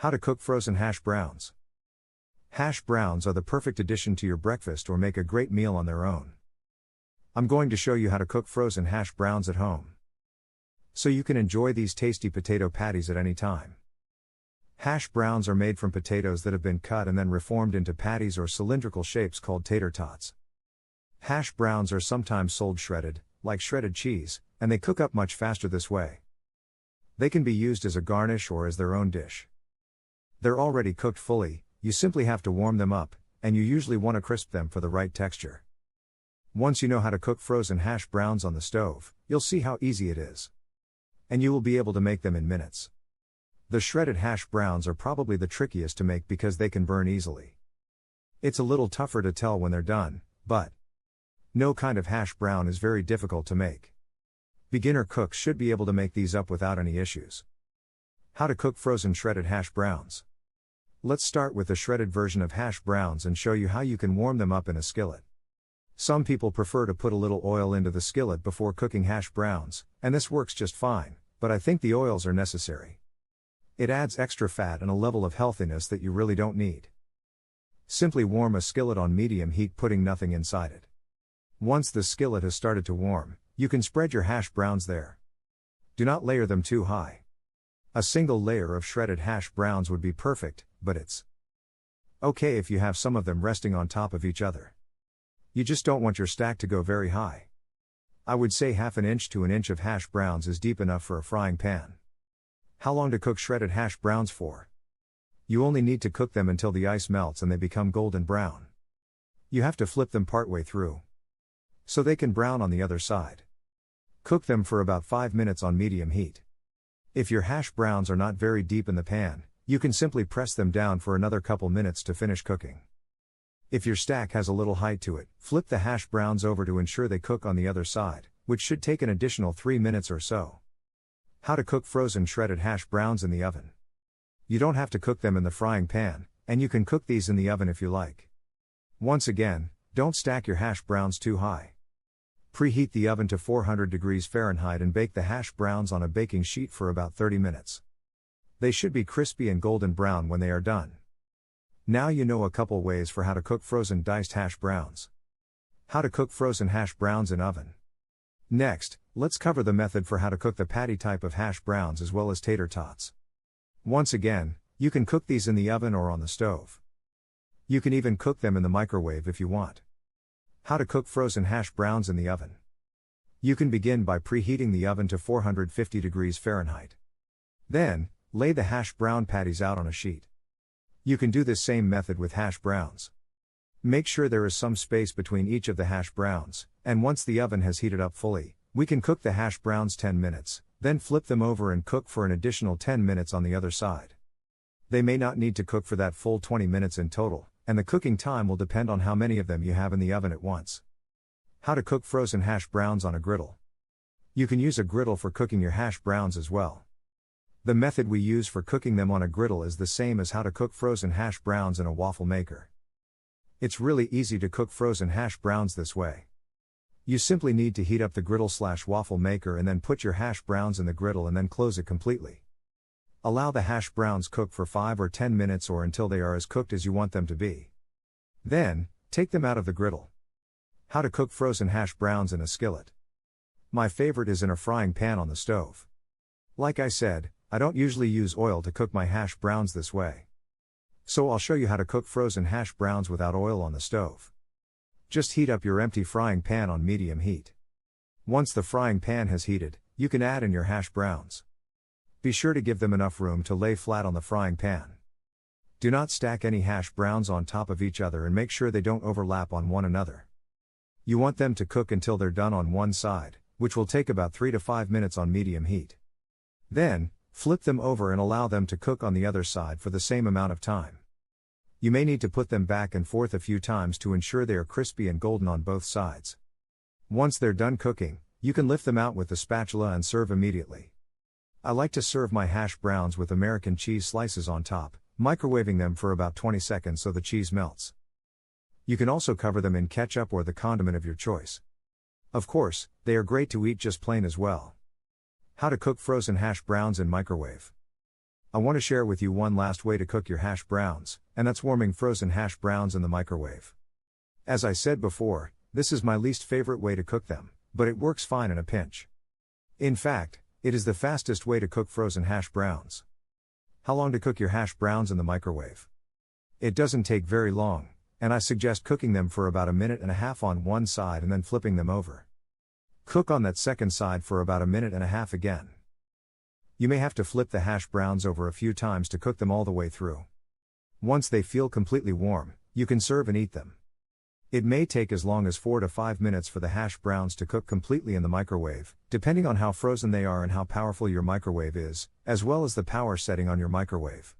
How to cook frozen hash browns. Hash browns are the perfect addition to your breakfast or make a great meal on their own. I'm going to show you how to cook frozen hash browns at home, so you can enjoy these tasty potato patties at any time. Hash browns are made from potatoes that have been cut and then reformed into patties or cylindrical shapes called tater tots. Hash browns are sometimes sold shredded, like shredded cheese, and they cook up much faster this way. They can be used as a garnish or as their own dish. They're already cooked fully, you simply have to warm them up, and you usually want to crisp them for the right texture. Once you know how to cook frozen hash browns on the stove, you'll see how easy it is. And you will be able to make them in minutes. The shredded hash browns are probably the trickiest to make because they can burn easily. It's a little tougher to tell when they're done, but no kind of hash brown is very difficult to make. Beginner cooks should be able to make these up without any issues. How to cook frozen shredded hash browns. Let's start with the shredded version of hash browns and show you how you can warm them up in a skillet. Some people prefer to put a little oil into the skillet before cooking hash browns, and this works just fine, but I think the oils are necessary. It adds extra fat and a level of healthiness that you really don't need. Simply warm a skillet on medium heat, putting nothing inside it. Once the skillet has started to warm, you can spread your hash browns there. Do not layer them too high. A single layer of shredded hash browns would be perfect, but it's okay if you have some of them resting on top of each other. You just don't want your stack to go very high. I would say 1/2 inch to 1 inch of hash browns is deep enough for a frying pan. How long to cook shredded hash browns for? You only need to cook them until the ice melts and they become golden brown. You have to flip them partway through, so they can brown on the other side. Cook them for about 5 minutes on medium heat. If your hash browns are not very deep in the pan, you can simply press them down for another couple minutes to finish cooking. If your stack has a little height to it, flip the hash browns over to ensure they cook on the other side, which should take an additional 3 minutes or so. How to cook frozen shredded hash browns in the oven. You don't have to cook them in the frying pan, and you can cook these in the oven if you like. Once again, don't stack your hash browns too high. Preheat the oven to 400 degrees Fahrenheit and bake the hash browns on a baking sheet for about 30 minutes. They should be crispy and golden brown when they are done. Now you know a couple ways for how to cook frozen diced hash browns. How to cook frozen hash browns in oven. Next, let's cover the method for how to cook the patty type of hash browns as well as tater tots. Once again, you can cook these in the oven or on the stove. You can even cook them in the microwave if you want. How to cook frozen hash browns in the oven. You can begin by preheating the oven to 450 degrees Fahrenheit. Then, lay the hash brown patties out on a sheet. You can do this same method with hash browns. Make sure there is some space between each of the hash browns, and once the oven has heated up fully, we can cook the hash browns 10 minutes, then flip them over and cook for an additional 10 minutes on the other side. They may not need to cook for that full 20 minutes in total, and the cooking time will depend on how many of them you have in the oven at once. How to cook frozen hash browns on a griddle. You can use a griddle for cooking your hash browns as well. The method we use for cooking them on a griddle is the same as how to cook frozen hash browns in a waffle maker. It's really easy to cook frozen hash browns this way. You simply need to heat up the griddle/waffle maker and then put your hash browns in the griddle and then close it completely. Allow the hash browns cook for 5 or 10 minutes or until they are as cooked as you want them to be. Then, take them out of the griddle. How to cook frozen hash browns in a skillet. My favorite is in a frying pan on the stove. Like I said, I don't usually use oil to cook my hash browns this way. So I'll show you how to cook frozen hash browns without oil on the stove. Just heat up your empty frying pan on medium heat. Once the frying pan has heated, you can add in your hash browns. Be sure to give them enough room to lay flat on the frying pan. Do not stack any hash browns on top of each other and make sure they don't overlap on one another. You want them to cook until they're done on one side, which will take about 3 to 5 minutes on medium heat. Then, flip them over and allow them to cook on the other side for the same amount of time. You may need to put them back and forth a few times to ensure they are crispy and golden on both sides. Once they're done cooking, you can lift them out with the spatula and serve immediately. I like to serve my hash browns with American cheese slices on top, microwaving them for about 20 seconds so the cheese melts. You can also cover them in ketchup or the condiment of your choice. Of course, they are great to eat just plain as well. How to cook frozen hash browns in microwave. I want to share with you one last way to cook your hash browns, and that's warming frozen hash browns in the microwave. As I said before, this is my least favorite way to cook them, but it works fine in a pinch. In fact, it is the fastest way to cook frozen hash browns. How long to cook your hash browns in the microwave? It doesn't take very long, and I suggest cooking them for about 1.5 minutes on one side and then flipping them over. Cook on that second side for about 1.5 minutes again. You may have to flip the hash browns over a few times to cook them all the way through. Once they feel completely warm, you can serve and eat them. It may take as long as 4 to 5 minutes for the hash browns to cook completely in the microwave, depending on how frozen they are and how powerful your microwave is, as well as the power setting on your microwave.